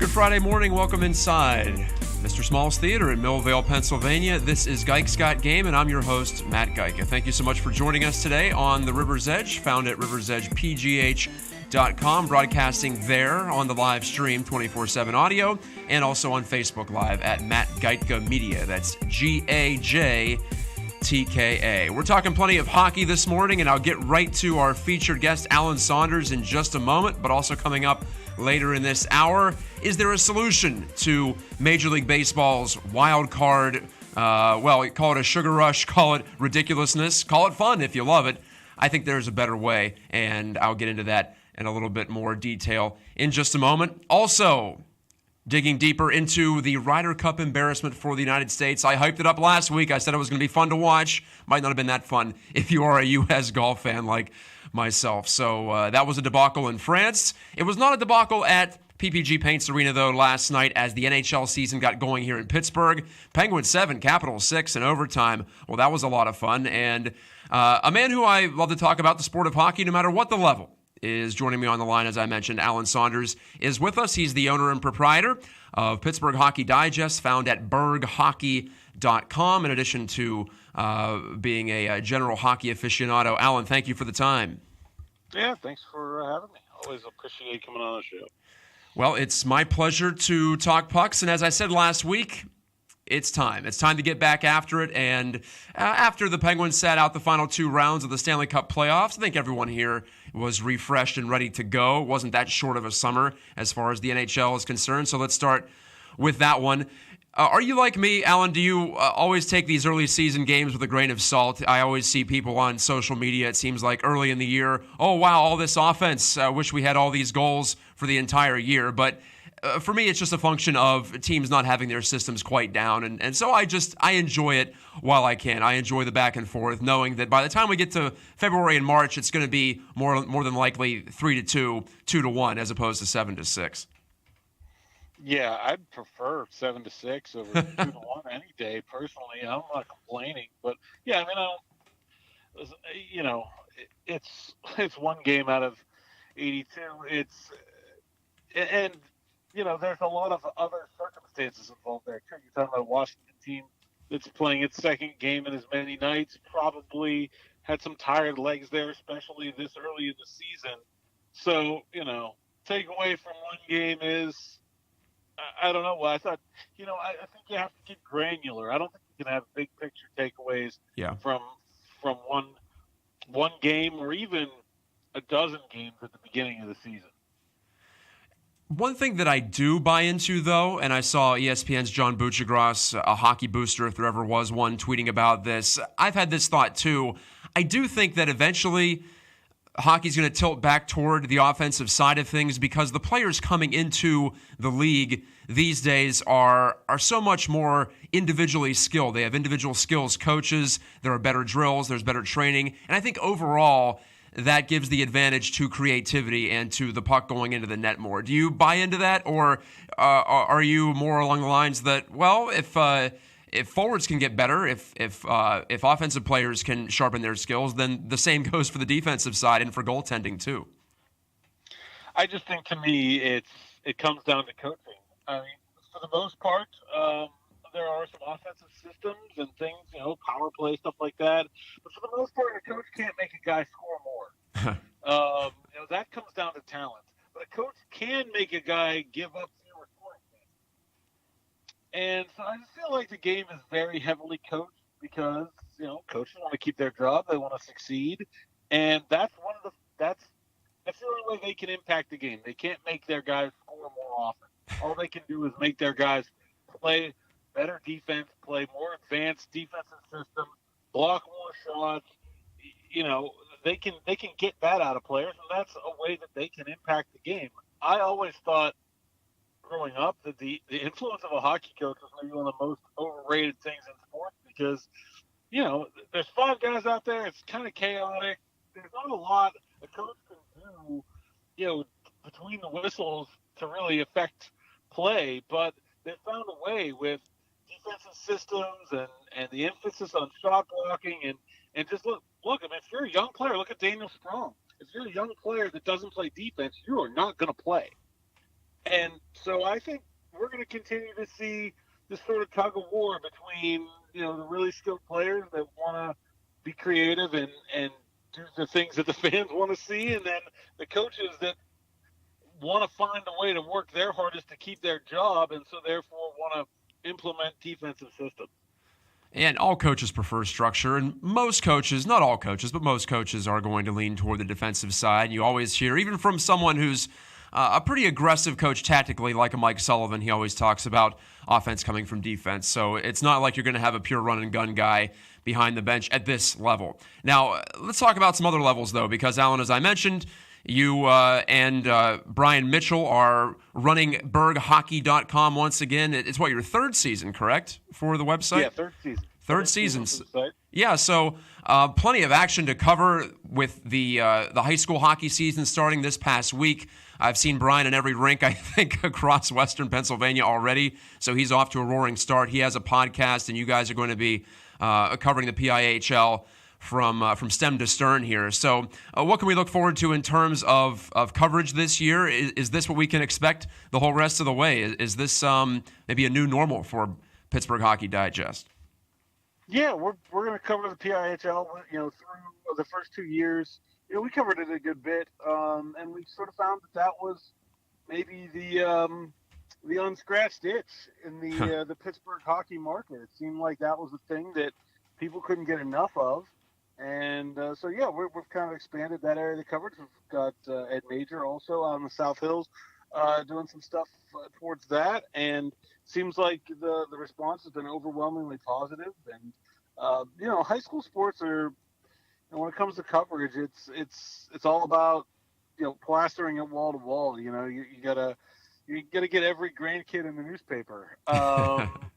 Good Friday morning. Welcome inside Mr. Small's Theater in Millvale, Pennsylvania. This is Geick's Got Game, and I'm your host, Matt Geick. Thank you so much for joining us today on the River's Edge, found at riversedgepgh.com, broadcasting there on the live stream 24/7 audio, and also on Facebook Live at Matt Geitka Media. That's GAJTKA. We're talking plenty of hockey this morning, and I'll get right to our featured guest, Alan Saunders, in just a moment, but also coming up later in this hour, is there a solution to Major League Baseball's wild card, call it a sugar rush, call it ridiculousness, call it fun if you love it. I think there's a better way, and I'll get into that in a little bit more detail in just a moment. Also, digging deeper into the Ryder Cup embarrassment for the United States. I hyped it up last week. I said it was going to be fun to watch. Might not have been that fun if you are a U.S. golf fan like myself. So that was a debacle in France. It was not a debacle at PPG Paints Arena, though, last night as the NHL season got going here in Pittsburgh. Penguins 7, Capitals 6 in overtime. Well, that was a lot of fun. And a man who I love to talk about the sport of hockey, no matter what the level, is joining me on the line, as I mentioned. Alan Saunders is with us. He's the owner and proprietor of Pittsburgh Hockey Digest, found at berghockey.com, in addition to being a general hockey aficionado. Alan, thank you for the time. Yeah, thanks for having me. Always appreciate coming on the show. Well, it's my pleasure to talk pucks, and as I said last week, it's time. It's time to get back after it, and after the Penguins sat out the final 2 rounds of the Stanley Cup playoffs, I think everyone here was refreshed and ready to go. It wasn't that short of a summer as far as the NHL is concerned, so let's start with that one. Are you like me, Alan? Do you always take these early season games with a grain of salt? I always see people on social media, it seems like early in the year, oh, wow, all this offense. I wish we had all these goals for the entire year. But for me, it's just a function of teams not having their systems quite down. And so I enjoy it while I can. I enjoy the back and forth, knowing that by the time we get to February and March, it's going to be more than likely 3-2, 2-1, as opposed to 7-6. Yeah, I'd prefer 7-6 over 2-1 any day. Personally, I'm not complaining, but yeah, I mean, it's one game out of 82. And there's a lot of other circumstances involved there too. You're talking about a Washington team that's playing its second game in as many nights. Probably had some tired legs there, especially this early in the season. So takeaway from one game is, I don't know. Well, I thought, I think you have to get granular. I don't think you can have big picture takeaways from one game or even a dozen games at the beginning of the season. One thing that I do buy into, though, and I saw ESPN's John Buccigross, a hockey booster, if there ever was one, tweeting about this. I've had this thought, too. I do think that eventually hockey's going to tilt back toward the offensive side of things because the players coming into the league these days are so much more individually skilled. They have individual skills coaches. There are better drills. There's better training. And I think overall that gives the advantage to creativity and to the puck going into the net more. Do you buy into that, or are you more along the lines that, well, if forwards can get better, if offensive players can sharpen their skills, then the same goes for the defensive side and for goaltending too? I just think, to me, it comes down to coaching. I mean, for the most part, there are some offensive systems and things, power play, stuff like that. But for the most part, a coach can't make a guy score more. That comes down to talent. But a coach can make a guy give up fewer scoring chances. And so I just feel like the game is very heavily coached because, coaches want to keep their job. They want to succeed. And that's the only way they can impact the game. They can't make their guys score more often. All they can do is make their guys play better defense, play more advanced defensive systems, block more shots. They can get that out of players, and that's a way that they can impact the game. I always thought growing up that the influence of a hockey coach was maybe one of the most overrated things in sports because, there's 5 guys out there. It's kind of chaotic. There's not a lot a coach can do, between the whistles to really affect play, but they found a way with defensive systems and the emphasis on shot blocking and just look. I mean, if you're a young player, look at Daniel Sprong. If you're a young player that doesn't play defense, you are not going to play. And so I think we're going to continue to see this sort of tug of war between, the really skilled players that want to be creative and do the things that the fans want to see, and then the coaches that want to find a way to work their hardest to keep their job, and so therefore want to implement defensive systems. And all coaches prefer structure, and most coaches, not all coaches, but most coaches are going to lean toward the defensive side. You always hear, even from someone who's a pretty aggressive coach tactically, like a Mike Sullivan, he always talks about offense coming from defense. So it's not like you're going to have a pure run-and-gun guy behind the bench at this level. Now, let's talk about some other levels, though, because, Alan, as I mentioned, you and Brian Mitchell are running berghockey.com once again. It's your third season, correct, for the website? Yeah, third season. Third season. Yeah, so plenty of action to cover with the high school hockey season starting this past week. I've seen Brian in every rink, I think, across Western Pennsylvania already, so he's off to a roaring start. He has a podcast, and you guys are going to be covering the PIHL from stem to stern here. So what can we look forward to in terms of coverage this year? Is this what we can expect the whole rest of the way? Is this maybe a new normal for Pittsburgh Hockey Digest? Yeah, we're going to cover the PIHL, through the first 2 years. We covered it a good bit, and we sort of found that was maybe the unscratched itch in the Pittsburgh hockey market. It seemed like that was a thing that people couldn't get enough of. And we've kind of expanded that area of the coverage. We've got Ed Major also on the South Hills doing some stuff towards that. And seems like the response has been overwhelmingly positive. And, high school sports are, when it comes to coverage, it's all about, plastering it wall to wall. You gotta get every grandkid in the newspaper.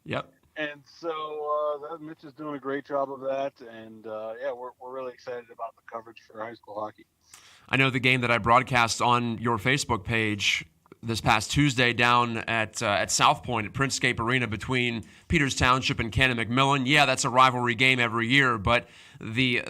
Yep. And so Mitch is doing a great job of that, and we're really excited about the coverage for high school hockey. I know the game that I broadcast on your Facebook page this past Tuesday down at South Point at Printscape Arena between Peters Township and Cannon McMillan. Yeah, that's a rivalry game every year, but the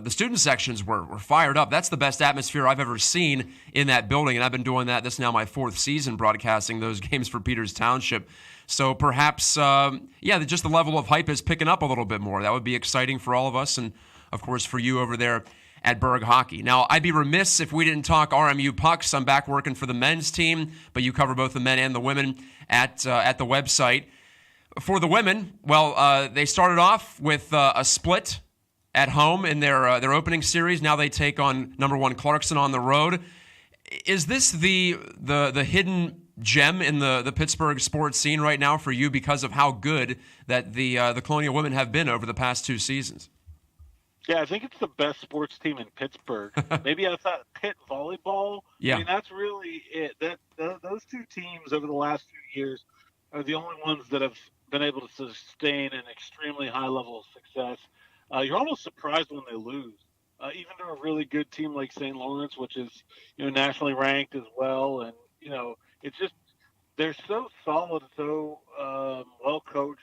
student sections were fired up. That's the best atmosphere I've ever seen in that building, and I've been doing that. This is now my fourth season broadcasting those games for Peters Township. So perhaps, just the level of hype is picking up a little bit more. That would be exciting for all of us and, of course, for you over there at Berg Hockey. Now, I'd be remiss if we didn't talk RMU pucks. I'm back working for the men's team, but you cover both the men and the women at the website. For the women, they started off with a split at home in their opening series. Now they take on number 1 Clarkson on the road. Is this the hidden gem in the Pittsburgh sports scene right now for you because of how good that the Colonial women have been over the past 2 seasons? Yeah, I think it's the best sports team in Pittsburgh. Maybe I thought Pitt volleyball. Yeah. I mean, that's really it. Those 2 teams over the last few years are the only ones that have been able to sustain an extremely high level of success. You're almost surprised when they lose, even to a really good team like St. Lawrence, which is nationally ranked as well. And it's just they're so solid, so well coached,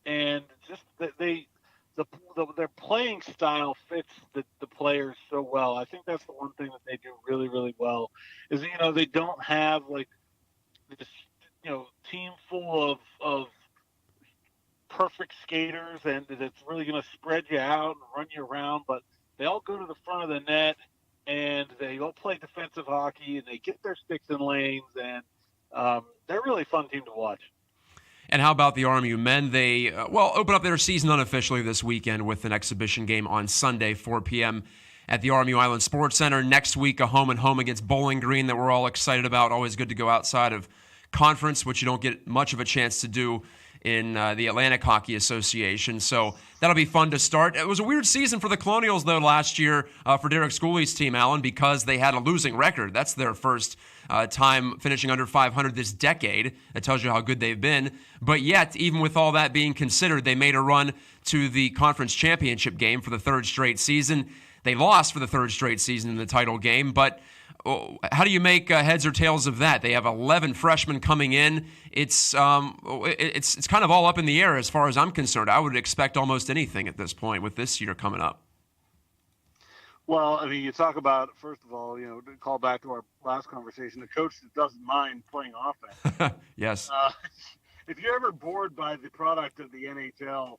and just that their playing style fits the players so well. I think that's the one thing that they do really, really well is they don't have like this team full of perfect skaters and that's really going to spread you out and run you around, but they all go to the front of the net and they all play defensive hockey and they get their sticks in lanes, and they're a really fun team to watch. And how about the RMU men? They, open up their season unofficially this weekend with an exhibition game on Sunday, 4 p.m. at the RMU Island Sports Center. Next week, a home-and-home against Bowling Green that we're all excited about. Always good to go outside of conference, which you don't get much of a chance to do in the Atlantic Hockey Association. So that'll be fun to start. It was a weird season for the Colonials, though, last year for Derek Schooley's team, Alan, because they had a losing record. That's their first time finishing under 500 this decade. That tells you how good they've been. But yet, even with all that being considered, they made a run to the conference championship game for the 3rd straight season. They lost for the 3rd straight season in the title game, but how do you make heads or tails of that? They have 11 freshmen coming in. It's kind of all up in the air as far as I'm concerned. I would expect almost anything at this point with this year coming up. Well, I mean, you talk about, first of all, to call back to our last conversation, a coach that doesn't mind playing offense. Yes. If you're ever bored by the product of the NHL,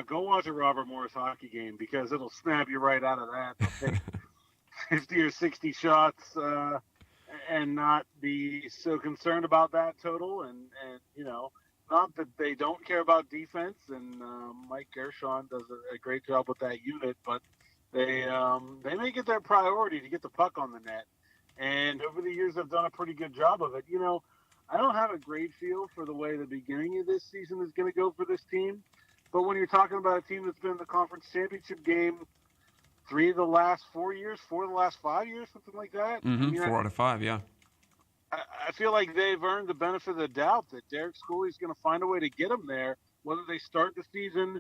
go watch a Robert Morris hockey game, because it'll snap you right out of that. They'll take 50 or 60 shots and not be so concerned about that total. And not that they don't care about defense, and Mike Gershon does a great job with that unit, but they make it their priority to get the puck on the net. And over the years, they've done a pretty good job of it. I don't have a great feel for the way the beginning of this season is going to go for this team. But when you're talking about a team that's been in the conference championship game 3 of the last 4 years, 4 of the last 5 years, something like that. Mm-hmm. 4 out of 5, yeah. I feel like they've earned the benefit of the doubt that Derek Scully's going to find a way to get them there, whether they start the season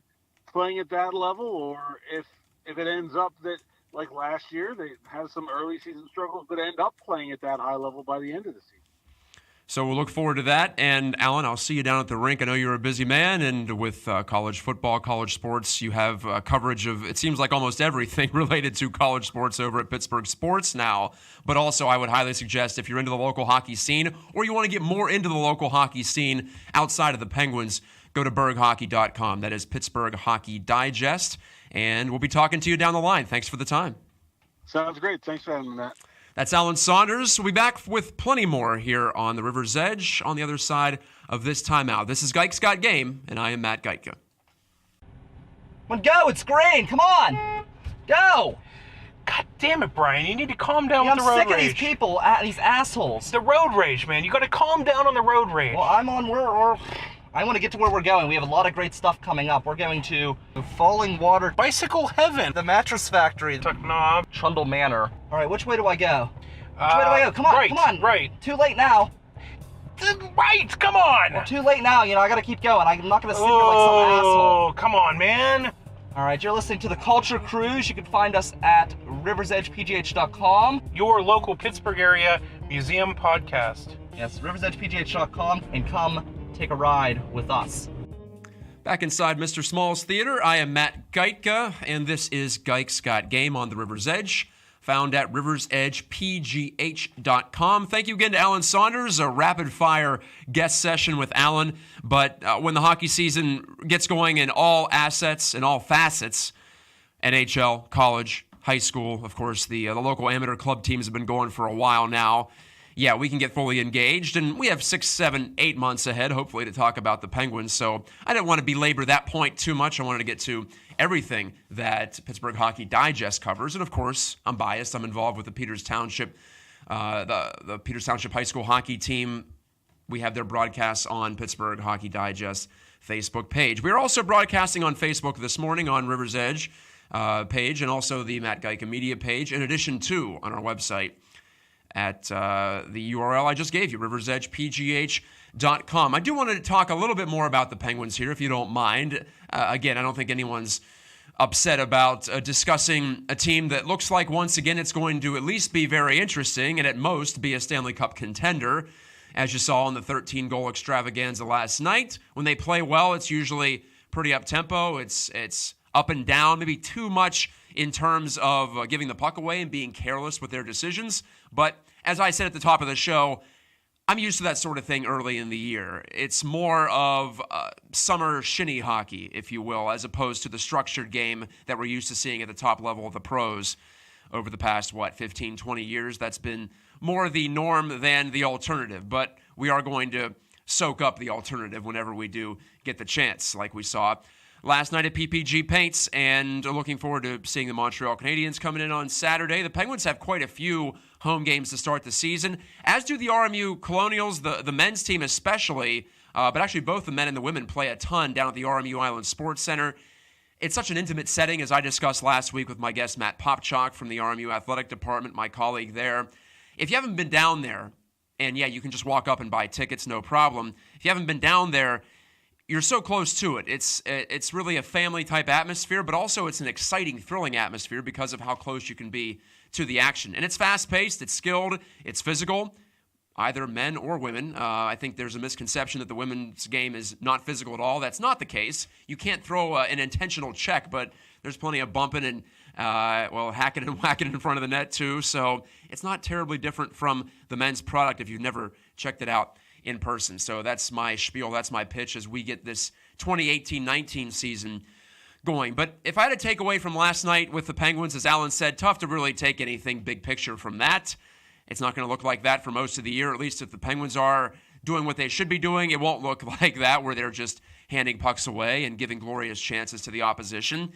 playing at that level, or if it ends up that, like last year, they have some early season struggles but end up playing at that high level by the end of the season. So we'll look forward to that. And, Alan, I'll see you down at the rink. I know you're a busy man, and with college football, college sports, you have coverage of, it seems like, almost everything related to college sports over at Pittsburgh Sports now. But also, I would highly suggest, if you're into the local hockey scene, or you want to get more into the local hockey scene outside of the Penguins, go to berghockey.com. That is Pittsburgh Hockey Digest. And we'll be talking to you down the line. Thanks for the time. Sounds great. Thanks for having me, Matt. That's Alan Saunders. We'll be back with plenty more here on the River's Edge on the other side of this timeout. This is Gike's Got Game, and I am Matt Geitka. Come on, go! It's green! Come on! Go! God damn it, Brian. You need to calm down with the road rage. I'm sick of these people, these assholes. The road rage, man. You gotta calm down on the road rage. Well, I want to get to where we're going. We have a lot of great stuff coming up. We're going to Falling Water, Bicycle Heaven, the Mattress Factory, Tuck Knob, Trundle Manor. All right, which way do I go? Which way do I go? Come on, right, come on. Right. Too late now. Right, come on. Well, too late now. I got to keep going. I'm not going to sit here like some asshole. Oh, come on, man. All right, you're listening to the Culture Cruise. You can find us at riversedgepgh.com. Your local Pittsburgh area museum podcast. Yes, riversedgepgh.com, and come take a ride with us. Back inside Mr. Small's Theater, I am Matt Geitka, and this is Gike's Got Game on the River's Edge, found at riversedgepgh.com. Thank you again to Alan Saunders, a rapid-fire guest session with Alan. But when the hockey season gets going in all assets and all facets, NHL, college, high school, of course, the local amateur club teams have been going for a while now. Yeah, we can get fully engaged, and we have 6, 7, 8 months ahead, hopefully, to talk about the Penguins. So I didn't want to belabor that point too much. I wanted to get to everything that Pittsburgh Hockey Digest covers. And, of course, I'm biased. I'm involved with the Peters Township, the Peters Township High School hockey team. We have their broadcasts on Pittsburgh Hockey Digest Facebook page. We are also broadcasting on Facebook this morning on River's Edge page, and also the Matt Geitka Media page, in addition to on our website at the URL I just gave you, riversedgepgh.com. I do want to talk a little bit more about the Penguins here, if you don't mind. Again, I don't think anyone's upset about discussing a team that looks like, once again, it's going to at least be very interesting and at most be a Stanley Cup contender. As you saw in the 13-goal extravaganza last night, when they play well, it's usually pretty up-tempo. It's up and down, maybe too much in terms of giving the puck away and being careless with their decisions. But as I said at the top of the show, I'm used to that sort of thing early in the year. It's more of summer shinny hockey, if you will, as opposed to the structured game that we're used to seeing at the top level of the pros over the past, 15, 20 years. That's been more the norm than the alternative. But we are going to soak up the alternative whenever we do get the chance, like we saw last night at PPG Paints, and looking forward to seeing the Montreal Canadiens coming in on Saturday. The Penguins have quite a few home games to start the season, as do the RMU Colonials, the men's team especially, but actually both the men and the women play a ton down at the RMU Island Sports Center. It's such an intimate setting, as I discussed last week with my guest Matt Popchak from the RMU Athletic Department, my colleague there. If you haven't been down there, and yeah, you can just walk up and buy tickets, no problem. If you haven't been down there, you're so close to it. It's really a family-type atmosphere, but also it's an exciting, thrilling atmosphere because of how close you can be to the action. And it's fast-paced, it's skilled, it's physical. either men or women. I think there's a misconception that the women's game is not physical at all. That's not the case. You can't throw an intentional check, but there's plenty of bumping and, hacking and whacking in front of the net too. So it's not terribly different from the men's product if you've never checked it out in person. So that's my spiel. That's my pitch as we get this 2018-19 season going. But if I had to take away from last night with the Penguins, as Alan said, tough to really take anything big picture from that. It's not going to look like that for most of the year, at least if the Penguins are doing what they should be doing. It won't look like that where they're just handing pucks away and giving glorious chances to the opposition.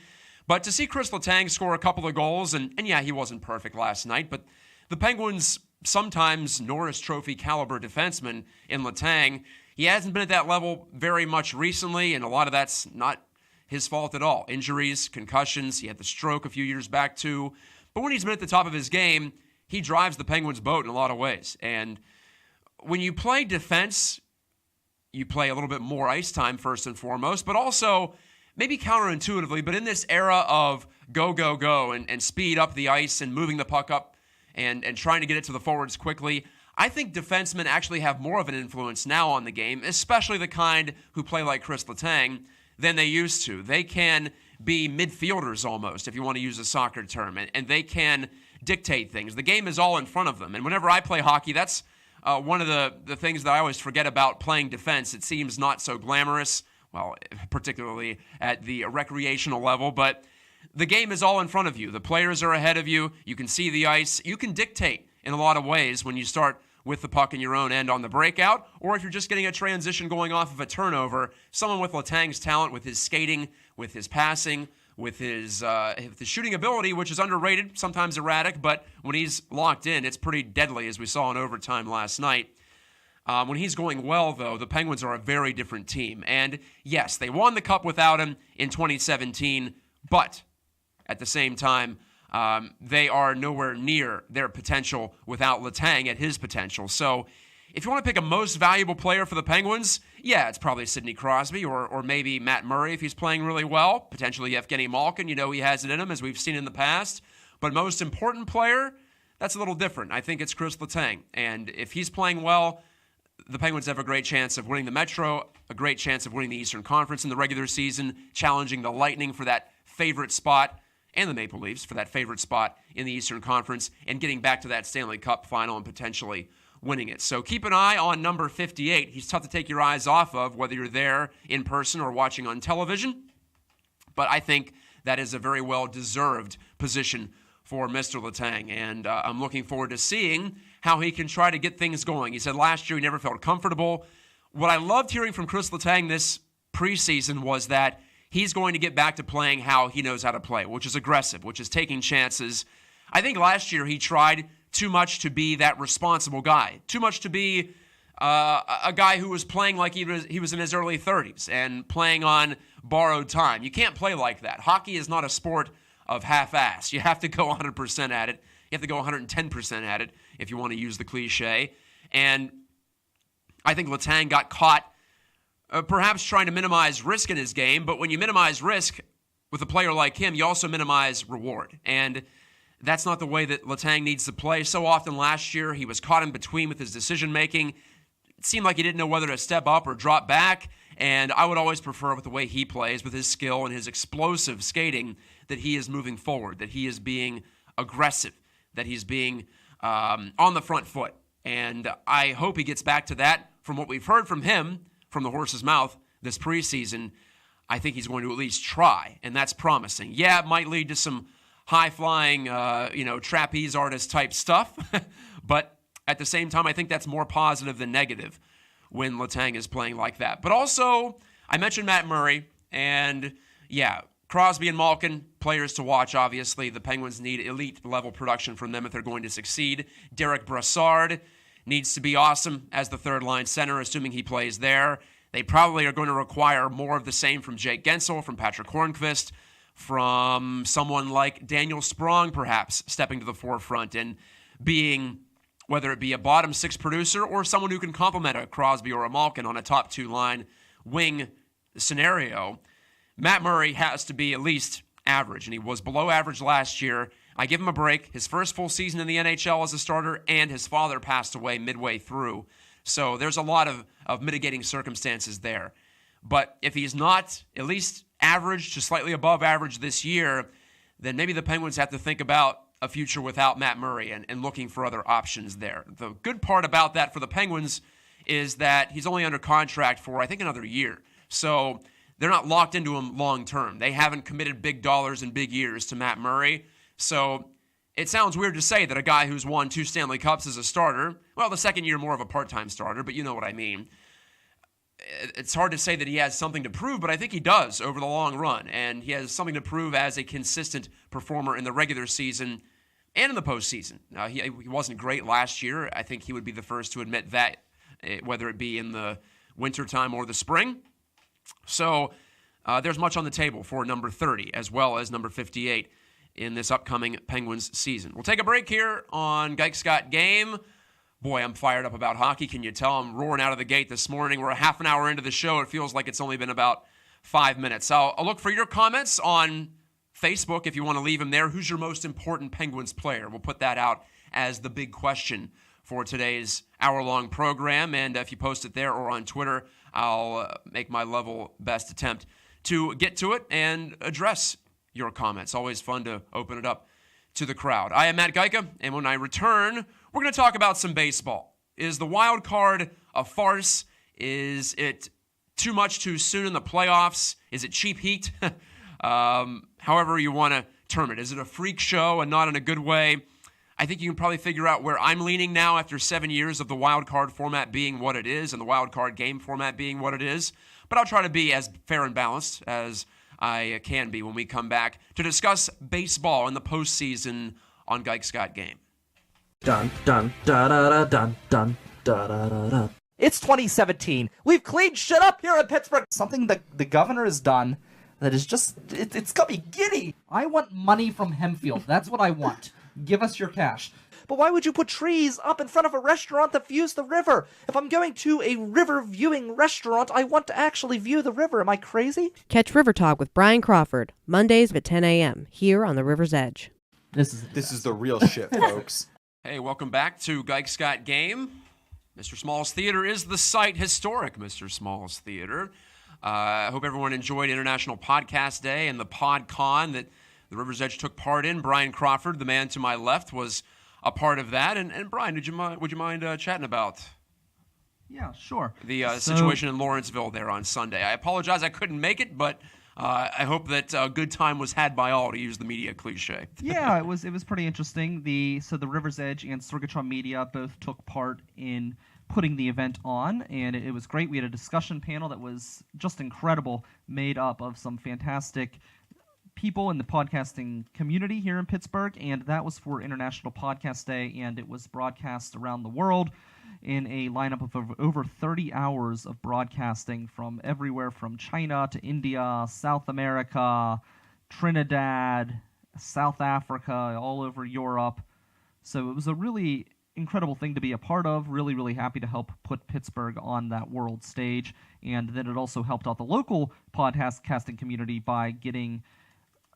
But to see Chris Letang score a couple of goals, and yeah, he wasn't perfect last night, but the Penguins, sometimes Norris Trophy caliber defenseman in Letang, he hasn't been at that level very much recently, and a lot of that's not his fault at all. Injuries, concussions, he had the stroke a few years back too. But when he's been at the top of his game, he drives the Penguins' boat in a lot of ways. And when you play defense, you play a little bit more ice time first and foremost, but also maybe counterintuitively, but in this era of go, go, go and speed up the ice and moving the puck up and trying to get it to the forwards quickly, I think defensemen actually have more of an influence now on the game, especially the kind who play like Chris Letang, than they used to. They can be midfielders almost, if you want to use a soccer term, and they can dictate things. The game is all in front of them. And whenever I play hockey, that's one of the things that I always forget about playing defense. It seems not so glamorous, well, particularly at the recreational level, but the game is all in front of you. The players are ahead of you. You can see the ice. You can dictate in a lot of ways when you start with the puck in your own end on the breakout, or if you're just getting a transition going off of a turnover, someone with Letang's talent, with his skating, with his passing, with his shooting ability, which is underrated, sometimes erratic, but when he's locked in, it's pretty deadly, as we saw in overtime last night. When he's going well, though, the Penguins are a very different team. And yes, they won the Cup without him in 2017, but at the same time, they are nowhere near their potential without Letang at his potential. So if you want to pick a most valuable player for the Penguins, yeah, it's probably Sidney Crosby or maybe Matt Murray if he's playing really well. Potentially Evgeny Malkin, you know he has it in him, as we've seen in the past. But most important player, that's a little different. I think it's Chris Letang. And if he's playing well, the Penguins have a great chance of winning the Metro, a great chance of winning the Eastern Conference in the regular season, challenging the Lightning for that favorite spot, and the Maple Leafs for that favorite spot in the Eastern Conference, and getting back to that Stanley Cup final and potentially winning it. So keep an eye on number 58. He's tough to take your eyes off of, whether you're there in person or watching on television. But I think that is a very well-deserved position for Mr. Letang, and I'm looking forward to seeing how he can try to get things going. He said last year he never felt comfortable. What I loved hearing from Chris Letang this preseason was that he's going to get back to playing how he knows how to play, which is aggressive, which is taking chances. I think last year he tried too much to be that responsible guy, too much to be a guy who was playing like he was in his early 30s and playing on borrowed time. You can't play like that. Hockey is not a sport of half-ass. You have to go 100% at it. You have to go 110% at it if you want to use the cliche. And I think Letang got caught perhaps trying to minimize risk in his game, but when you minimize risk with a player like him, you also minimize reward. And that's not the way that Letang needs to play. So often last year, he was caught in between with his decision-making. It seemed like he didn't know whether to step up or drop back, and I would always prefer with the way he plays, with his skill and his explosive skating, that he is moving forward, that he is being aggressive, that he's being on the front foot. And I hope he gets back to that. From what we've heard from him, from the horse's mouth this preseason, I think he's going to at least try, and that's promising. Yeah, it might lead to some high-flying, trapeze artist type stuff, but at the same time, I think that's more positive than negative when Letang is playing like that. But also, I mentioned Matt Murray, and yeah, Crosby and Malkin, players to watch, obviously. The Penguins need elite-level production from them if they're going to succeed. Derek Brassard needs to be awesome as the third-line center, assuming he plays there. They probably are going to require more of the same from Jake Gensel, from Patrick Hornqvist, from someone like Daniel Sprong, perhaps, stepping to the forefront and being, whether it be a bottom six producer or someone who can complement a Crosby or a Malkin on a top two-line wing scenario. Matt Murray has to be at least average, and he was below average last year. I give him a break. His first full season in the NHL as a starter, and his father passed away midway through. So there's a lot of mitigating circumstances there. But if he's not at least average to slightly above average this year, then maybe the Penguins have to think about a future without Matt Murray and looking for other options there. The good part about that for the Penguins is that he's only under contract for, I think, another year. So they're not locked into him long term. They haven't committed big dollars and big years to Matt Murray. So it sounds weird to say that a guy who's won 2 Stanley Cups as a starter, well, the second year more of a part-time starter, but you know what I mean. It's hard to say that he has something to prove, but I think he does over the long run. And he has something to prove as a consistent performer in the regular season and in the postseason. He wasn't great last year. I think he would be the first to admit that, whether it be in the wintertime or the spring. So there's much on the table for number 30 as well as number 58 in this upcoming Penguins season. We'll take a break here on Geiks Got Game. Boy, I'm fired up about hockey. Can you tell I'm roaring out of the gate this morning? We're a half an hour into the show. It feels like it's only been about 5 minutes. I'll look for your comments on Facebook if you want to leave them there. Who's your most important Penguins player? We'll put that out as the big question for today's hour-long program. And if you post it there or on Twitter, I'll make my level best attempt to get to it and address your comments. Always fun to open it up to the crowd. I am Matt Geika, and when I return, we're going to talk about some baseball. Is the wild card a farce? Is it too much too soon in the playoffs? Is it cheap heat? However you want to term it. Is it a freak show and not in a good way? I think you can probably figure out where I'm leaning now after 7 years of the wild card format being what it is and the wild card game format being what it is. But I'll try to be as fair and balanced as I can be when we come back to discuss baseball in the postseason on Geiks Got Game. Dun, dun, da, da, da, dun, dun, da, da, da, da. It's 2017. We've cleaned shit up here in Pittsburgh. Something that the governor has done that is just, it's got me giddy. I want money from Hempfield. That's what I want. Give us your cash. But why would you put trees up in front of a restaurant that views the river? If I'm going to a river-viewing restaurant, I want to actually view the river. Am I crazy? Catch River Talk with Brian Crawford, Mondays at 10 a.m. here on the River's Edge. This is the real shit, folks. Hey, welcome back to Geiks Got Game. Mr. Small's Theater is the site, historic Mr. Small's Theater. I hope everyone enjoyed International Podcast Day and the PodCon that the River's Edge took part in. Brian Crawford, the man to my left, was a part of that. And Brian, would you mind chatting about? Yeah, sure. The situation in Lawrenceville there on Sunday. I apologize I couldn't make it, but I hope that a good time was had by all, to use the media cliche. Yeah, it was pretty interesting. The River's Edge and Sorgatron Media both took part in putting the event on, and it was great. We had a discussion panel that was just incredible, made up of some fantastic people in the podcasting community here in Pittsburgh, and that was for International Podcast Day, and it was broadcast around the world in a lineup of over 30 hours of broadcasting from everywhere from China to India, South America, Trinidad, South Africa, all over Europe. So it was a really incredible thing to be a part of. Really, really happy to help put Pittsburgh on that world stage. And then it also helped out the local podcasting community by getting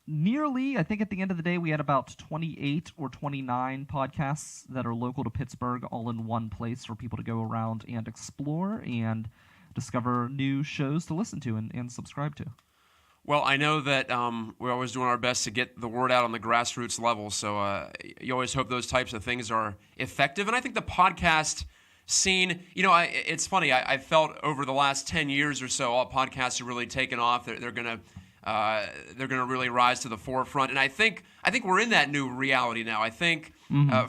nearly, I think at the end of the day, we had about 28 or 29 podcasts that are local to Pittsburgh all in one place for people to go around and explore and discover new shows to listen to and subscribe to. Well, I know that we're always doing our best to get the word out on the grassroots level, so you always hope those types of things are effective. And I think the podcast scene, it's funny, I felt over the last 10 years or so, all podcasts have really taken off. They're going to really rise to the forefront. And I think we're in that new reality now. I think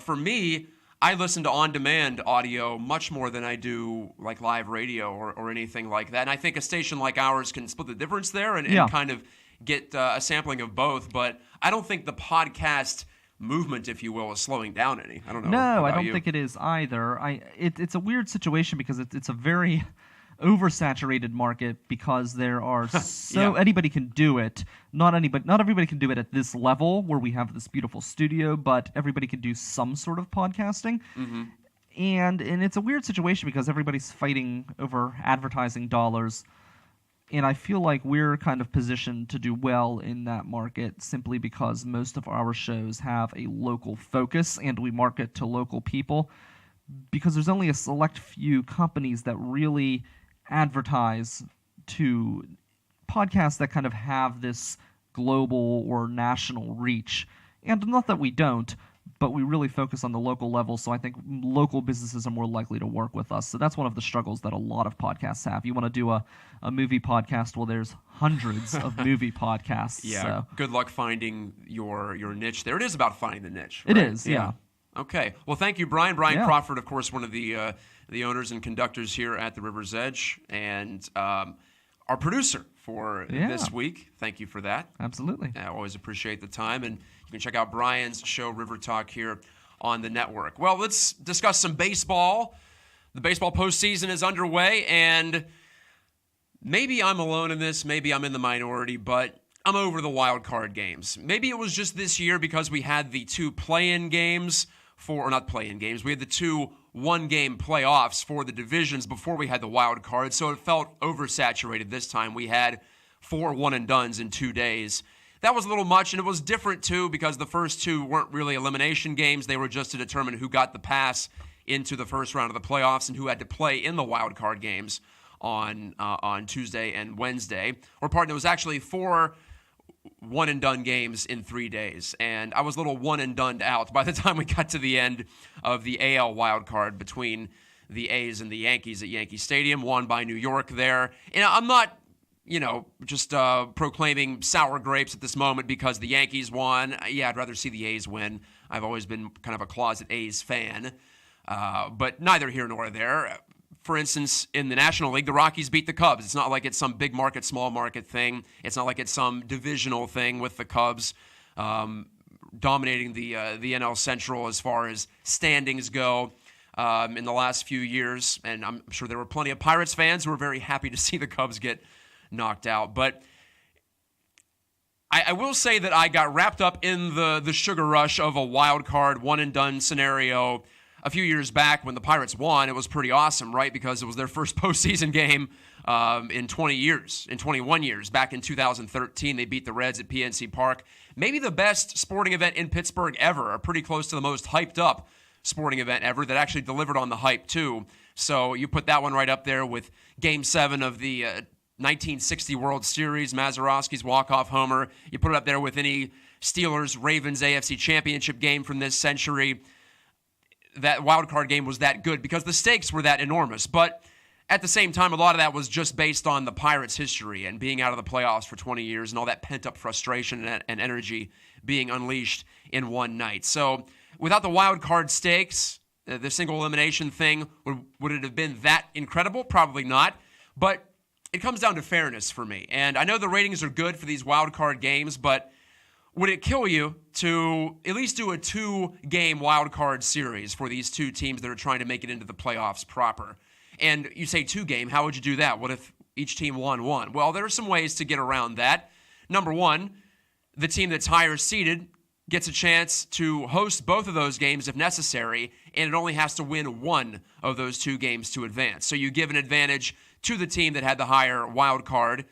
for me, I listen to on-demand audio much more than I do like live radio or anything like that. And I think a station like ours can split the difference there and kind of get a sampling of both. But I don't think the podcast movement, if you will, is slowing down any. I don't know. No, I don't think it is either. It's a weird situation because it's a very oversaturated market because there are anybody can do it. Not everybody can do it at this level where we have this beautiful studio, but everybody can do some sort of podcasting. Mm-hmm. And it's a weird situation because everybody's fighting over advertising dollars. And I feel like we're kind of positioned to do well in that market simply because most of our shows have a local focus and we market to local people, because there's only a select few companies that really advertise to podcasts that kind of have this global or national reach. And not that we don't, but we really focus on the local level, so I think local businesses are more likely to work with us. So that's one of the struggles that a lot of podcasts have. You want to do a movie podcast, well, there's hundreds of movie podcasts. Yeah, so. Good luck finding your niche there. It is about finding the niche, right? It is, yeah. Okay. Well, thank you, Brian. Brian Yeah. Crawford, of course, one of the owners and conductors here at the River's Edge, and our producer for this week. Thank you for that. Absolutely. I always appreciate the time, and you can check out Brian's show, River Talk, here on the network. Well, let's discuss some baseball. The baseball postseason is underway, and maybe I'm alone in this, maybe I'm in the minority, but I'm over the wild card games. Maybe it was just this year because we had the two play-in games or not play-in games, we had the two one-game playoffs for the divisions before we had the wild card, so it felt oversaturated this time. We had 4 one-and-dones in 2 days. That was a little much, and it was different, too, because the first two weren't really elimination games. They were just to determine who got the pass into the first round of the playoffs and who had to play in the wild card games on Tuesday and Wednesday. Or pardon, it was actually 4 one-and-done games in 3 days, and I was a little one-and-done out by the time we got to the end of the AL wildcard between the A's and the Yankees at Yankee Stadium, won by New York there. And I'm not, just proclaiming sour grapes at this moment because the Yankees won. Yeah, I'd rather see the A's win. I've always been kind of a closet A's fan, but neither here nor there. For instance, in the National League, the Rockies beat the Cubs. It's not like it's some big market, small market thing. It's not like it's some divisional thing with the Cubs dominating the NL Central as far as standings go in the last few years. And I'm sure there were plenty of Pirates fans who were very happy to see the Cubs get knocked out. But I will say that I got wrapped up in the sugar rush of a wild card one-and-done scenario a few years back when the Pirates won. It was pretty awesome, right? Because it was their first postseason game in 21 years. Back in 2013, they beat the Reds at PNC Park. Maybe the best sporting event in Pittsburgh ever, or pretty close to the most hyped up sporting event ever that actually delivered on the hype too. So you put that one right up there with Game 7 of the 1960 World Series, Mazeroski's walk-off homer. You put it up there with any Steelers-Ravens AFC Championship game from this century. That wild card game was that good because the stakes were that enormous. But at the same time, a lot of that was just based on the Pirates' history and being out of the playoffs for 20 years and all that pent-up frustration and energy being unleashed in one night. So without the wild card stakes, the single elimination thing, would it have been that incredible? Probably not. But it comes down to fairness for me. And I know the ratings are good for these wild card games, but would it kill you to at least do a 2-game wild card series for these two teams that are trying to make it into the playoffs proper? And you say 2-game, how would you do that? What if each team won one? Well, there are some ways to get around that. Number one, the team that's higher seeded gets a chance to host both of those games if necessary, and it only has to win one of those 2 games to advance. So you give an advantage to the team that had the higher wild card,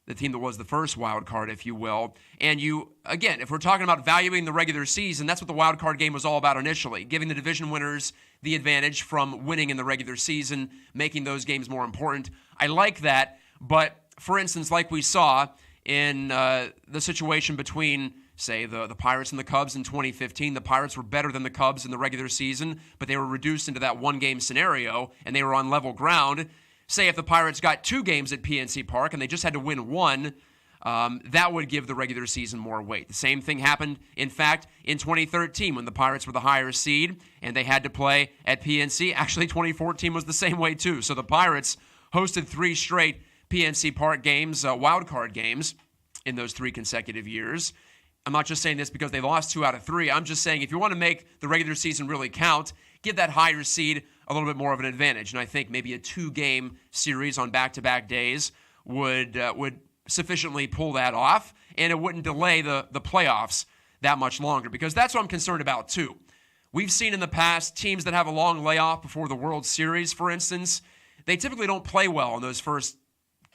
the team that was the first wild card, if you will. And you, again, if we're talking about valuing the regular season, that's what the wild card game was all about initially, giving the division winners the advantage from winning in the regular season, making those games more important. I like that, but for instance, like we saw in the situation between, say, the Pirates and the Cubs in 2015, the Pirates were better than the Cubs in the regular season, but they were reduced into that 1-game scenario, and they were on level ground. Say if the Pirates got 2 games at PNC Park and they just had to win 1, that would give the regular season more weight. The same thing happened, in fact, in 2013 when the Pirates were the higher seed and they had to play at PNC. Actually, 2014 was the same way too. So the Pirates hosted 3 straight PNC Park games, wild card games, in those 3 consecutive years. I'm not just saying this because they lost 2 out of 3. I'm just saying if you want to make the regular season really count, give that higher seed a little bit more of an advantage. And I think maybe a 2-game series on back-to-back days would sufficiently pull that off, and it wouldn't delay the playoffs that much longer, because that's what I'm concerned about too. We've seen in the past teams that have a long layoff before the World Series, for instance, they typically don't play well in those first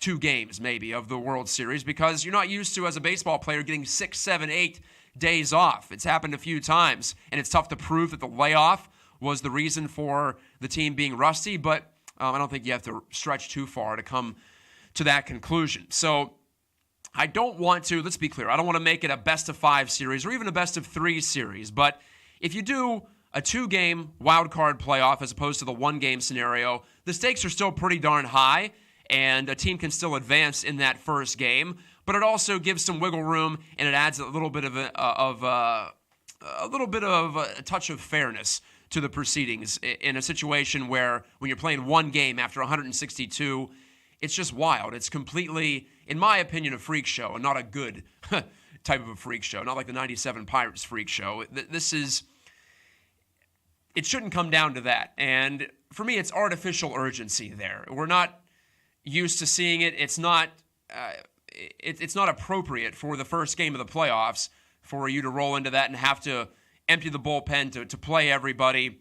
2 games maybe of the World Series because you're not used to, as a baseball player, getting 6, 7, 8 days off. It's happened a few times, and it's tough to prove that the layoff was the reason for the team being rusty, but I don't think you have to stretch too far to come to that conclusion. So I don't want to, let's be clear, I don't want to make it a best-of-5 series or even a best-of-3 series, but if you do a 2-game wild card playoff as opposed to the 1-game scenario, the stakes are still pretty darn high, and a team can still advance in that first game, but it also gives some wiggle room, and it adds a little bit of a touch of fairness to the proceedings in a situation where when you're playing 1 game after 162, it's just wild. It's completely, in my opinion, a freak show, and not a good type of a freak show, not like the 97 Pirates freak show. It shouldn't come down to that. And for me, it's artificial urgency there. We're not used to seeing it. It's not appropriate for the first game of the playoffs for you to roll into that and have to empty the bullpen to play everybody.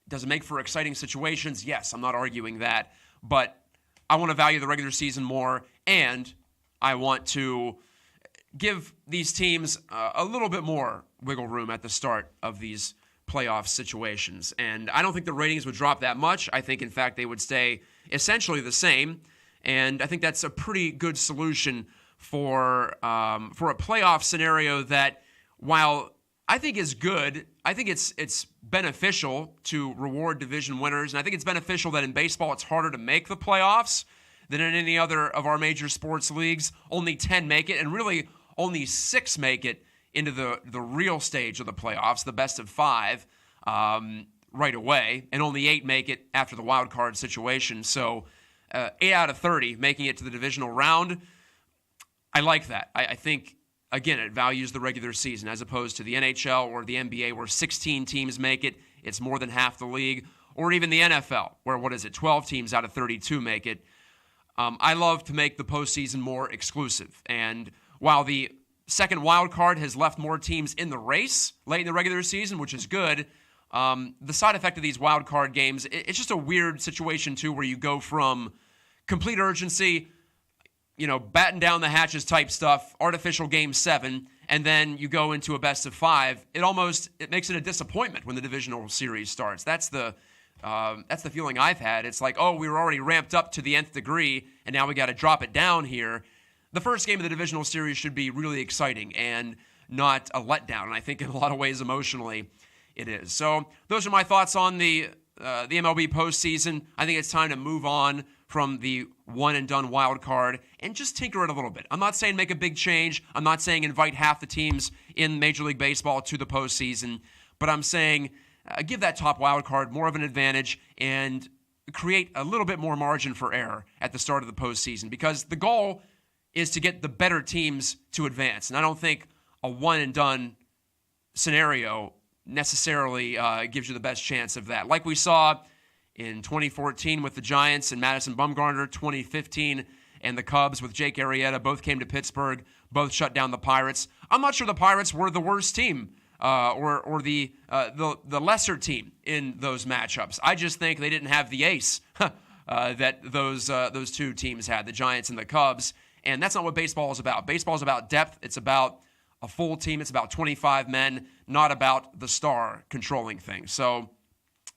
Does it make for exciting situations? Yes, I'm not arguing that. But I want to value the regular season more, and I want to give these teams a little bit more wiggle room at the start of these playoff situations. And I don't think the ratings would drop that much. I think, in fact, they would stay essentially the same. And I think that's a pretty good solution for a playoff scenario that, while I think is good, I think it's beneficial to reward division winners. And I think it's beneficial that in baseball it's harder to make the playoffs than in any other of our major sports leagues. Only 10 make it, and really only 6 make it into the real stage of the playoffs, the best of 5, right away, and only 8 make it after the wild card situation. So 8 out of 30 making it to the divisional round, I like that. I think, again, it values the regular season as opposed to the NHL or the NBA where 16 teams make it. It's more than half the league. Or even the NFL where, 12 teams out of 32 make it. I love to make the postseason more exclusive. And while the second wild card has left more teams in the race late in the regular season, which is good, the side effect of these wild card games, it's just a weird situation, too, where you go from complete urgency, batten down the hatches type stuff, artificial game 7, and then you go into a best of 5. It makes it a disappointment when the divisional series starts. That's the feeling I've had. It's like, oh, we were already ramped up to the nth degree, and now we got to drop it down here. The first game of the divisional series should be really exciting and not a letdown. And I think in a lot of ways emotionally it is. So those are my thoughts on the MLB postseason. I think it's time to move on from the one-and-done wild card and just tinker it a little bit. I'm not saying make a big change. I'm not saying invite half the teams in Major League Baseball to the postseason. But I'm saying give that top wild card more of an advantage and create a little bit more margin for error at the start of the postseason, because the goal is to get the better teams to advance. And I don't think a one-and-done scenario necessarily gives you the best chance of that. Like we saw in 2014 with the Giants and Madison Bumgarner, 2015 and the Cubs with Jake Arrieta, both came to Pittsburgh, both shut down the Pirates. I'm not sure the Pirates were the worst team or the lesser team in those matchups. I just think they didn't have the ace that those two teams had, the Giants and the Cubs. And that's not what baseball is about. Baseball is about depth. It's about a full team. It's about 25 men, not about the star controlling things. So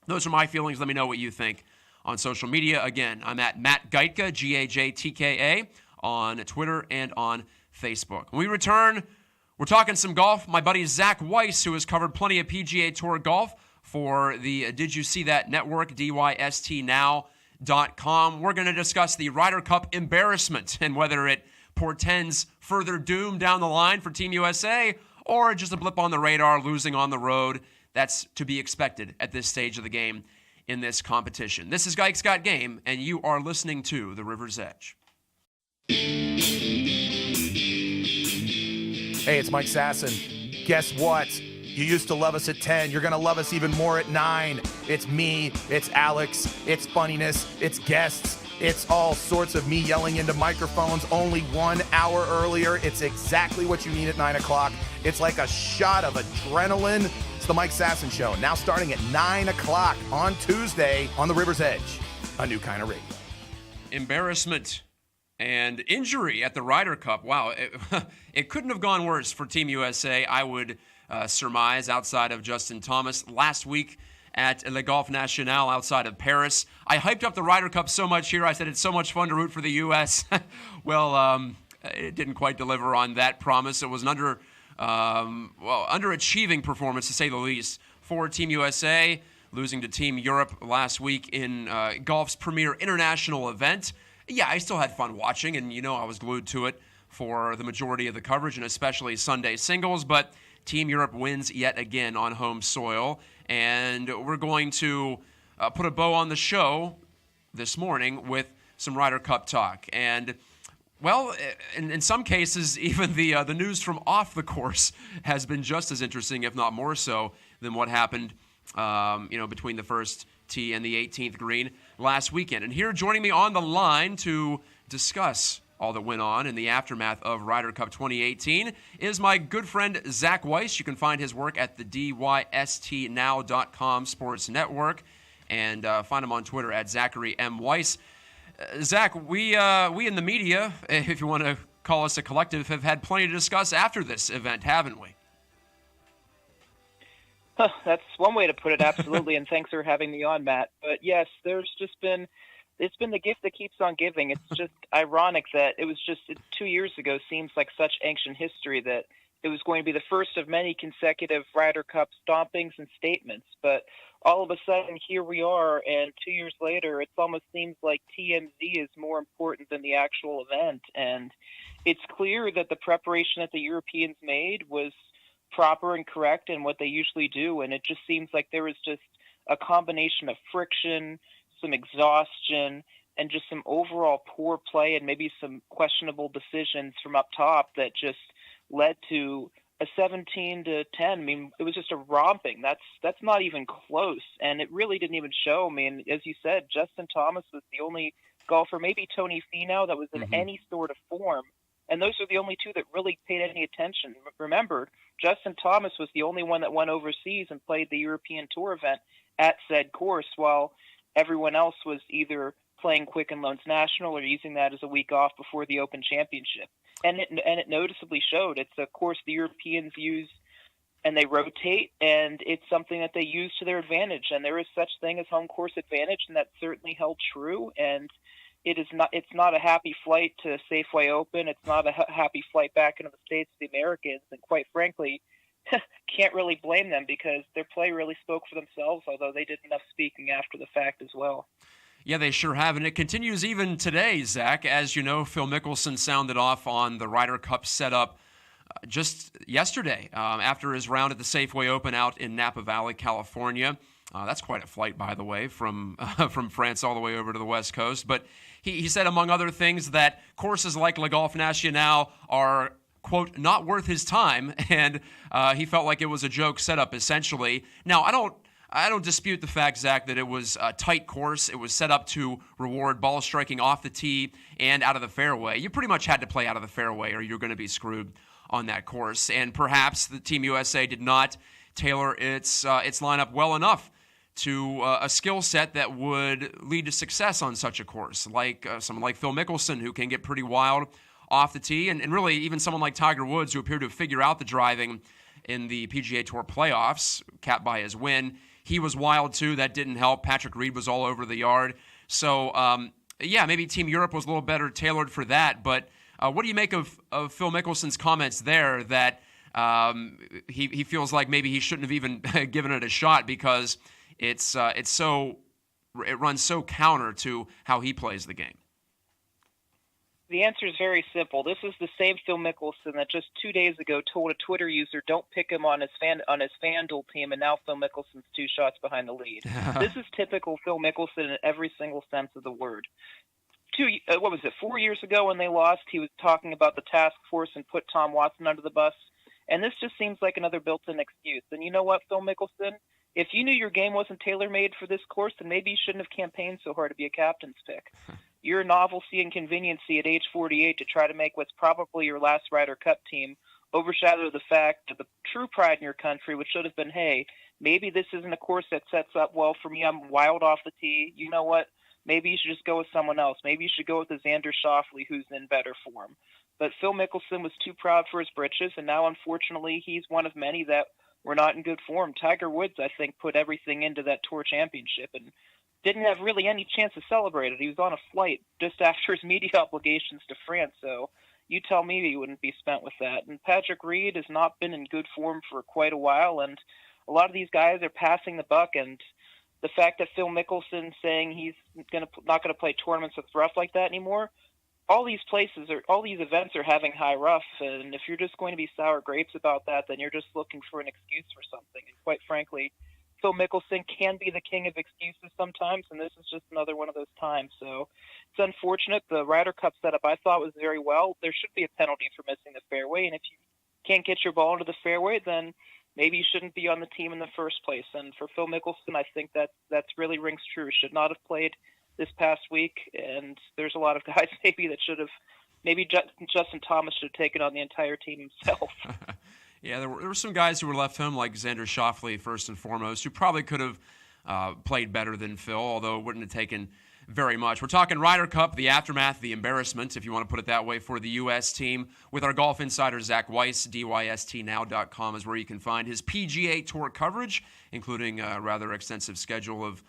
those are my feelings. Let me know what you think on social media. Again, I'm at Matt Gajtka, G-A-J-T-K-A, on Twitter and on Facebook. When we return, we're talking some golf. My buddy Zac Weiss, who has covered plenty of PGA Tour golf for the Did You See That Network, DYSTNow.com. We're going to discuss the Ryder Cup embarrassment and whether it portends further doom down the line for Team USA or just a blip on the radar, losing on the road. That's to be expected at this stage of the game in this competition. This is Gike's Got Game, and you are listening to The River's Edge. Hey, it's Mike Sasson. Guess what? You used to love us at 10. You're going to love us even more at 9. It's me. It's Alex. It's funniness. It's guests. It's all sorts of me yelling into microphones only 1 hour earlier. It's exactly what you need at 9 o'clock. It's like a shot of adrenaline. It's the Mike Sasson Show, now starting at 9 o'clock on Tuesday on the River's Edge, a new kind of radio. Embarrassment And injury at the Ryder Cup. Wow, it couldn't have gone worse for Team USA, I would surmise, outside of Justin Thomas. Last week at Le Golf National outside of Paris, I hyped up the Ryder Cup so much here. I said it's so much fun to root for the U.S. Well, it didn't quite deliver on that promise. It was an underachieving performance, to say the least, for Team USA, losing to Team Europe last week in golf's premier international event. Yeah, I still had fun watching, and I was glued to it for the majority of the coverage, and especially Sunday singles, but Team Europe wins yet again on home soil, and we're going to put a bow on the show this morning with some Ryder Cup talk. And, well, in some cases, even the news from off the course has been just as interesting, if not more so, than what happened between the first tee and the 18th green last weekend. And here joining me on the line to discuss all that went on in the aftermath of Ryder Cup 2018 is my good friend Zac Weiss. You can find his work at the dystnow.com sports network and find him on Twitter at Zachary M. Weiss. Zac, we in the media, if you want to call us a collective, have had plenty to discuss after this event, haven't we? That's one way to put it, absolutely, and thanks for having me on, Matt. But yes, it's been the gift that keeps on giving. It's just ironic that it 2 years ago seems like such ancient history that it was going to be the first of many consecutive Ryder Cup stompings and statements. But all of a sudden, here we are, and 2 years later, it almost seems like TMZ is more important than the actual event. And it's clear that the preparation that the Europeans made was proper and correct in what they usually do, and it just seems like there was just a combination of friction, some exhaustion, and just some overall poor play and maybe some questionable decisions from up top that just led to a 17-10. I mean, it was just a romping. That's not even close, and it really didn't even show. I mean, as you said, Justin Thomas was the only golfer, maybe Tony Finau, that was in any sort of form. And those are the only two that really paid any attention. Remember, Justin Thomas was the only one that went overseas and played the European Tour event at said course, while everyone else was either playing Quicken Loans National or using that as a week off before the Open Championship. And it noticeably showed. It's a course the Europeans use, and they rotate, and it's something that they use to their advantage. And there is such thing as home course advantage, and that certainly held true. And it's not a happy flight to Safeway Open. It's not a happy flight back into the States to the Americans. And quite frankly, can't really blame them because their play really spoke for themselves, although they did enough speaking after the fact as well. Yeah, they sure have, and it continues even today, Zac. As you know, Phil Mickelson sounded off on the Ryder Cup setup just yesterday after his round at the Safeway Open out in Napa Valley, California. That's quite a flight, by the way, from France all the way over to the West Coast. But he said, among other things, that courses like Le Golf National are, quote, not worth his time, and he felt like it was a joke setup, essentially. Now, I don't dispute the fact, Zac, that it was a tight course. It was set up to reward ball striking off the tee and out of the fairway. You pretty much had to play out of the fairway or you're going to be screwed on that course. And perhaps the Team USA did not tailor its lineup well enough to a skill set that would lead to success on such a course, like someone like Phil Mickelson, who can get pretty wild off the tee, and really even someone like Tiger Woods, who appeared to figure out the driving in the PGA Tour playoffs, capped by his win. He was wild too. That didn't help. Patrick Reed was all over the yard. So, maybe Team Europe was a little better tailored for that. But what do you make of Phil Mickelson's comments there that he feels like maybe he shouldn't have even given it a shot because it runs so counter to how he plays the game? The answer is very simple. This is the same Phil Mickelson that just 2 days ago told a Twitter user, "Don't pick him on his FanDuel team," and now Phil Mickelson's 2 shots behind the lead. This is typical Phil Mickelson in every single sense of the word. 4 years ago when they lost, he was talking about the task force and put Tom Watson under the bus. And this just seems like another built-in excuse. And you know what, Phil Mickelson? If you knew your game wasn't tailor-made for this course, then maybe you shouldn't have campaigned so hard to be a captain's pick. Your novelty and conveniency at age 48 to try to make what's probably your last Ryder Cup team overshadow the fact that the true pride in your country, which should have been, hey, maybe this isn't a course that sets up well for me. I'm wild off the tee. You know what? maybe you should just go with someone else. Maybe you should go with the Xander Schauffele, who's in better form. But Phil Mickelson was too proud for his britches, and now, unfortunately, he's one of many that were not in good form. Tiger Woods, I think, put everything into that Tour Championship and didn't have really any chance to celebrate it. He was on a flight just after his media obligations to France, so you tell me he wouldn't be spent with that. And Patrick Reed has not been in good form for quite a while, and a lot of these guys are passing the buck, and the fact that Phil Mickelson saying he's not going to play tournaments with rough like that anymore, all these events are having high rough, and if you're just going to be sour grapes about that, then you're just looking for an excuse for something. And quite frankly, Phil Mickelson can be the king of excuses sometimes, and this is just another one of those times. So it's unfortunate. The Ryder Cup setup I thought was very well. There should be a penalty for missing the fairway, and if you can't get your ball into the fairway, then maybe you shouldn't be on the team in the first place. And for Phil Mickelson, I think that's really rings true. Should not have played this past week, and there's a lot of guys maybe that should have. Maybe Justin Thomas should have taken on the entire team himself. Yeah, there were some guys who were left home, like Xander Schauffele, first and foremost, who probably could have played better than Phil, although it wouldn't have taken very much. We're talking Ryder Cup, the aftermath, the embarrassment, if you want to put it that way, for the U.S. team. With our golf insider, Zac Weiss, dystnow.com is where you can find his PGA Tour coverage, including a rather extensive schedule of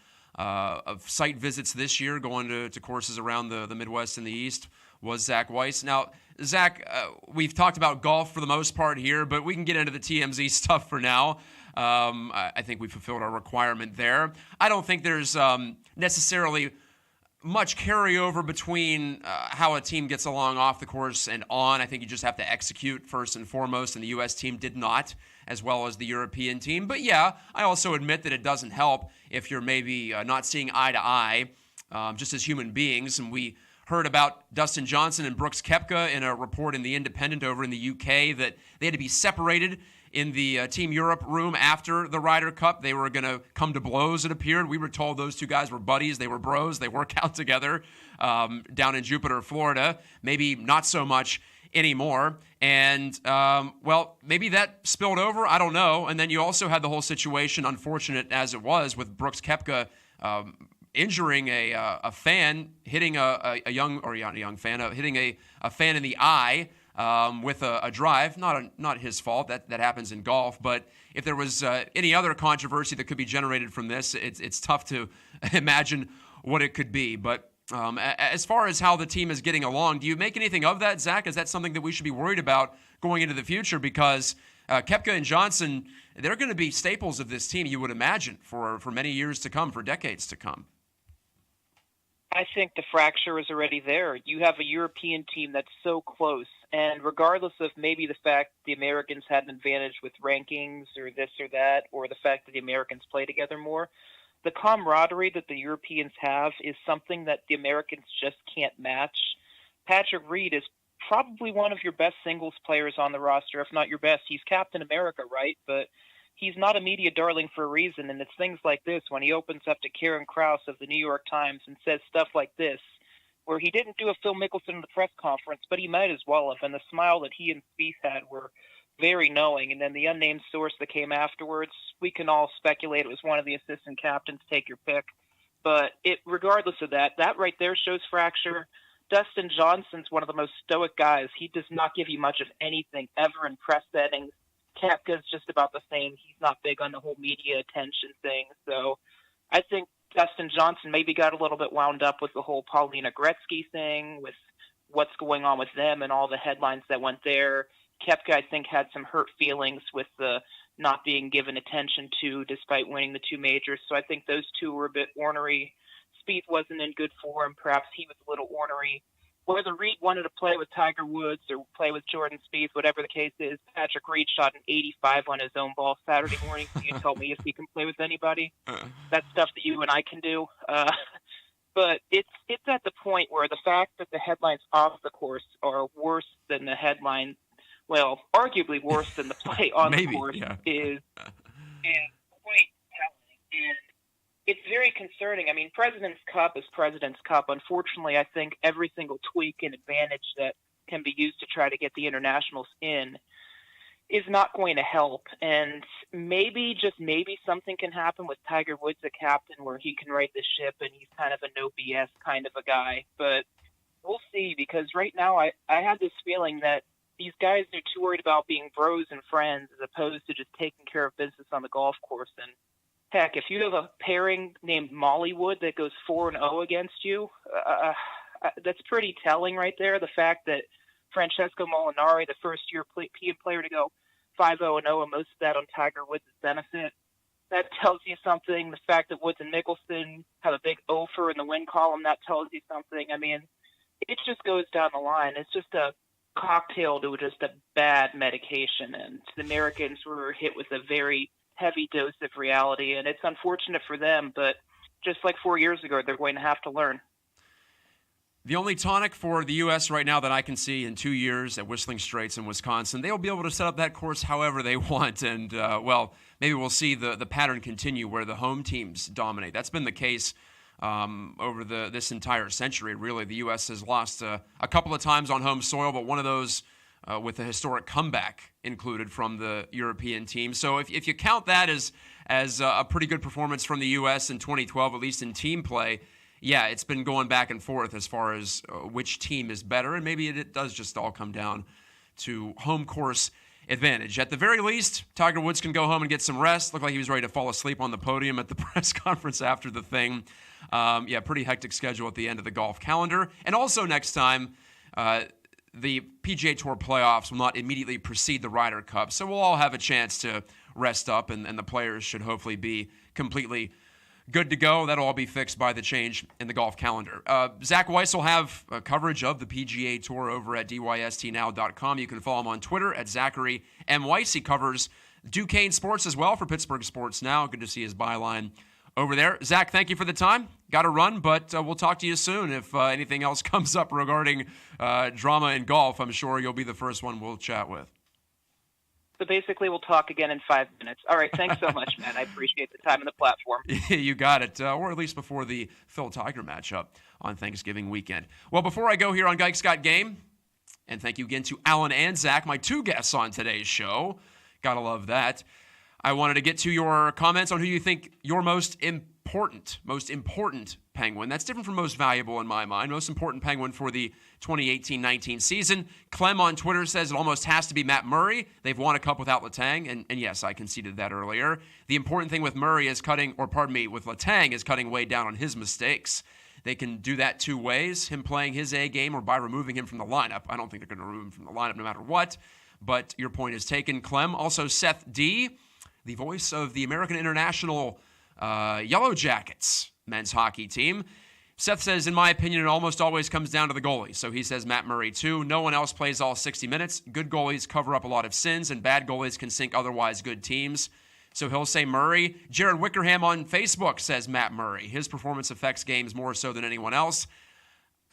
site visits this year, going to courses around the Midwest and the East, was Zac Weiss. Now, Zac, we've talked about golf for the most part here, but we can get into the TMZ stuff for now. I think we fulfilled our requirement there. I don't think there's necessarily much carryover between how a team gets along off the course and on. I think you just have to execute first and foremost, and the U.S. team did not, as well as the European team. But yeah, I also admit that it doesn't help if you're maybe not seeing eye to eye, just as human beings. And we heard about Dustin Johnson and Brooks Koepka in a report in The Independent over in the UK that they had to be separated in the Team Europe room after the Ryder Cup. They were going to come to blows, it appeared. We were told those two guys were buddies. They were bros. They work out together down in Jupiter, Florida. Maybe not so much anymore. And, well, maybe that spilled over. I don't know. And then you also had the whole situation, unfortunate as it was, with Brooks Koepka injuring a fan, hitting hitting a fan in the eye with a drive. Not his fault. That happens in golf. But if there was any other controversy that could be generated from this, it's tough to imagine what it could be. But as far as how the team is getting along, do you make anything of that, Zac? Is that something that we should be worried about going into the future? Because Koepka and Johnson, they're going to be staples of this team, you would imagine, for many years to come, for decades to come. I think the fracture is already there. You have a European team that's so close, and regardless of maybe the fact the Americans had an advantage with rankings or this or that, or the fact that the Americans play together more, the camaraderie that the Europeans have is something that the Americans just can't match. Patrick Reed is probably one of your best singles players on the roster, if not your best. He's Captain America, right? But he's not a media darling for a reason, and it's things like this when he opens up to Karen Krause of the New York Times and says stuff like this, where he didn't do a Phil Mickelson in the press conference, but he might as well have, and the smile that he and Spieth had were very knowing. And then the unnamed source that came afterwards, we can all speculate it was one of the assistant captains, take your pick. But regardless of that right there shows fracture. Dustin Johnson's one of the most stoic guys. He does not give you much of anything ever in press settings. Koepka's just about the same. He's not big on the whole media attention thing. So I think Dustin Johnson maybe got a little bit wound up with the whole Paulina Gretzky thing, with what's going on with them and all the headlines that went there. Koepka, I think, had some hurt feelings with the not being given attention to despite winning the two majors. So I think those two were a bit ornery. Spieth wasn't in good form. Perhaps he was a little ornery. Whether Reed wanted to play with Tiger Woods or play with Jordan Spieth, whatever the case is, Patrick Reed shot an 85 on his own ball Saturday morning. So you tell me if he can play with anybody. That's stuff that you and I can do. But it's at the point where the fact that the headlines off the course are worse than the headline, well, arguably worse than the play on the course, is quite telling. And it's very concerning. I mean, President's Cup is President's Cup. Unfortunately, I think every single tweak and advantage that can be used to try to get the internationals in is not going to help. And maybe, just maybe, something can happen with Tiger Woods, a captain, where he can right the ship and he's kind of a no BS kind of a guy. But we'll see, because right now I had this feeling that these guys are too worried about being bros and friends as opposed to just taking care of business on the golf course. And heck, if you have a pairing named Mollywood that goes 4-0 against you, that's pretty telling right there. The fact that Francesco Molinari, the first-year European player to go 5-0-0, and most of that on Tiger Woods' benefit, that tells you something. The fact that Woods and Mickelson have a big offer in the win column, that tells you something. I mean, it just goes down the line. It's just a cocktail to just a bad medication, and the Americans were hit with a very heavy dose of reality, and it's unfortunate for them, but just like 4 years ago, they're going to have to learn. The only tonic for the U.S. right now that I can see in 2 years at Whistling Straits in Wisconsin, they'll be able to set up that course however they want, and, well, maybe we'll see the pattern continue where the home teams dominate. That's been the case over this entire century, really. The U.S. has lost a couple of times on home soil, but one of those with a historic comeback included from the European team. So if you count that as a pretty good performance from the U.S. in 2012, at least in team play, yeah, it's been going back and forth as far as which team is better, and maybe it does just all come down to home course advantage. At the very least, Tiger Woods can go home and get some rest. Looked like he was ready to fall asleep on the podium at the press conference after the thing. Yeah, pretty hectic schedule at the end of the golf calendar. And also next time, the PGA Tour playoffs will not immediately precede the Ryder Cup, so we'll all have a chance to rest up, and the players should hopefully be completely good to go. That'll all be fixed by the change in the golf calendar. Zac Weiss will have coverage of the PGA Tour over at dystnow.com. You can follow him on Twitter at Zachary M. Weiss. He covers Duquesne sports as well for Pittsburgh Sports Now. Good to see his byline over there. Zach, thank you for the time. Got to run, but we'll talk to you soon. If anything else comes up regarding drama in golf, I'm sure you'll be the first one we'll chat with. So basically, we'll talk again in 5 minutes. All right, thanks so much, man. I appreciate the time and the platform. You got it, or at least before the Phil Tiger matchup on Thanksgiving weekend. Well, before I go here on Gike's Got Game, and thank you again to Alan and Zach, my two guests on today's show. Gotta love that. I wanted to get to your comments on who you think your most important Penguin. That's different from most valuable in my mind. Most important Penguin for the 2018-19 season. Clem on Twitter says it almost has to be Matt Murray. They've won a cup without Letang, and yes, I conceded that earlier. The important thing with Murray is with Letang is cutting way down on his mistakes. They can do that two ways, him playing his A game or by removing him from the lineup. I don't think they're going to remove him from the lineup no matter what, but your point is taken, Clem. Also, Seth D., the voice of the American International Yellow Jackets men's hockey team. Seth says, in my opinion, it almost always comes down to the goalie. So he says Matt Murray, too. No one else plays all 60 minutes. Good goalies cover up a lot of sins, and bad goalies can sink otherwise good teams. So he'll say Murray. Jared Wickerham on Facebook says Matt Murray. His performance affects games more so than anyone else.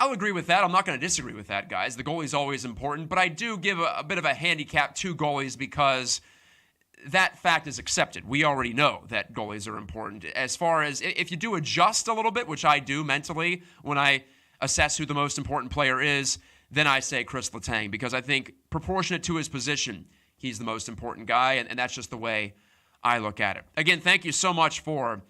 I'll agree with that. I'm not going to disagree with that, guys. The goalie's always important, but I do give a bit of a handicap to goalies because that fact is accepted. We already know that goalies are important. As far as if you do adjust a little bit, which I do mentally when I assess who the most important player is, then I say Chris Letang, because I think proportionate to his position, he's the most important guy, and that's just the way I look at it. Again, thank you so much for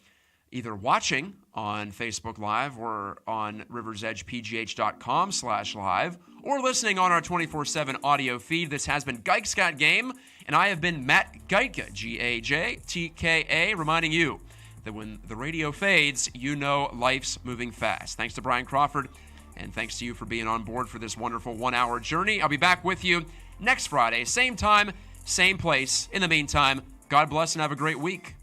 either watching on Facebook Live or on riversedgepgh.com/live or listening on our 24/7 audio feed. This has been Gike's Got Game, and I have been Matt Gajtka, G-A-J-T-K-A, reminding you that when the radio fades, you know life's moving fast. Thanks to Brian Crawford, and thanks to you for being on board for this wonderful one-hour journey. I'll be back with you next Friday, same time, same place. In the meantime, God bless and have a great week.